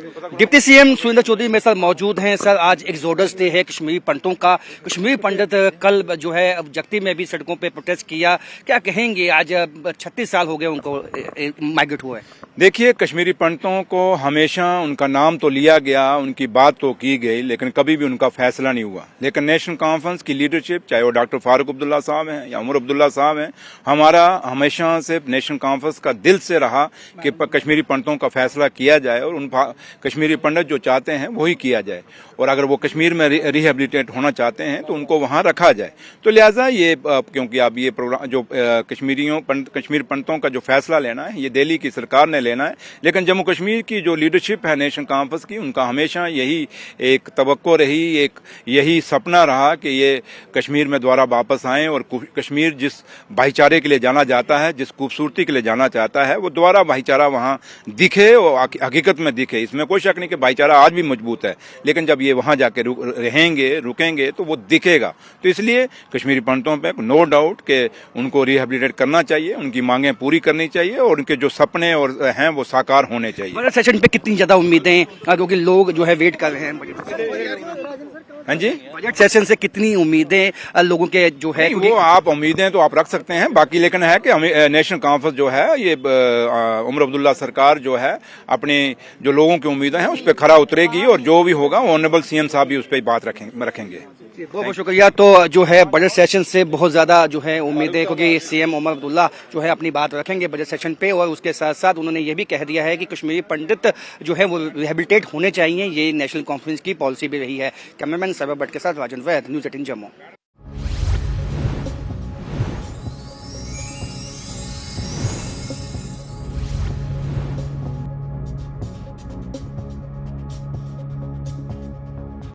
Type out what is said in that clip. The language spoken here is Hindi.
डिप्टी सीएम सुरिंदर चौधरी मेरे साथ मौजूद हैं। सर, आज एक्सोडस डे है कश्मीरी पंडितों का। कश्मीरी पंडित कल जो है जगती में भी सड़कों पे प्रोटेस्ट किया। क्या कहेंगे, आज 36 साल हो गए उनको माइग्रेट हुए। देखिए, कश्मीरी पंडितों को हमेशा उनका नाम तो लिया गया, उनकी बात तो की गई, लेकिन कभी भी उनका फैसला नहीं हुआ। लेकिन नेशनल कॉन्फ्रेंस की लीडरशिप, चाहे वो डॉक्टर फारूक अब्दुल्ला साहब हैं या उमर अब्दुल्ला साहब हैं, हमारा हमेशा से नेशनल कॉन्फ्रेंस का दिल से रहा कि कश्मीरी पंडितों का फैसला किया जाए और उन कश्मीरी पंडित जो चाहते हैं वही किया जाए। और अगर वो कश्मीर में रिहेबिलिटेट होना चाहते हैं तो उनको वहां रखा जाए। तो लिहाजा ये क्योंकि अब ये प्रोग्राम जो कश्मीर पंडितों का जो फैसला लेना है, ये दिल्ली की सरकार ने लेना है। लेकिन जम्मू कश्मीर की जो लीडरशिप है नेशनल कॉन्फ्रेंस की, उनका हमेशा यही एक तवक्को रही, एक यही सपना रहा कि ये कश्मीर में दोबारा वापस आए और कश्मीर जिस भाईचारे के लिए जाना जाता है, जिस खूबसूरती के लिए जाना चाहता है, वो दोबारा भाईचारा वहां दिखे और हकीकत में दिखे। इसमें कोई शक नहीं कि भाईचारा आज भी मजबूत है, लेकिन जब ये वहां जाके रुकेंगे तो वो दिखेगा। तो इसलिए कश्मीरी पंडितों पे नो डाउट कि उनको रिहेबिलिटेट करना चाहिए, उनकी मांगें पूरी करनी चाहिए और उनके जो सपने और हैं वो साकार होने चाहिए। बजट सेशन पे कितनी ज्यादा उम्मीदें, क्योंकि लोग जो है वेट कर रहे हैं। हाँ जी, बजट सेशन से कितनी उम्मीदें लोगों के जो है, वो आप उम्मीदें तो आप रख सकते हैं, बाकी लेकिन है कि नेशनल कॉन्फ्रेंस जो है, ये उमर अब्दुल्ला सरकार जो है अपने जो लोगों की उम्मीदें हैं उस पर खरा उतरेगी और जो भी होगा ऑनरेबल सीएम साहब भी उस पर बात रखेंगे। बहुत बहुत शुक्रिया। तो जो है बजट सेशन से बहुत ज्यादा जो है उम्मीदें, क्योंकि सीएम उमर अब्दुल्ला जो है अपनी बात रखेंगे बजट सेशन पे। और उसके साथ साथ उन्होंने ये भी कह दिया है कि कश्मीरी पंडित जो है वो रिहेबिलिटेट होने चाहिए। ये नेशनल कॉन्फ्रेंस की पॉलिसी भी रही है। कैमरामैन सरवर भट्ट के साथ राजन वैद, न्यूज़ 18 जम्मू।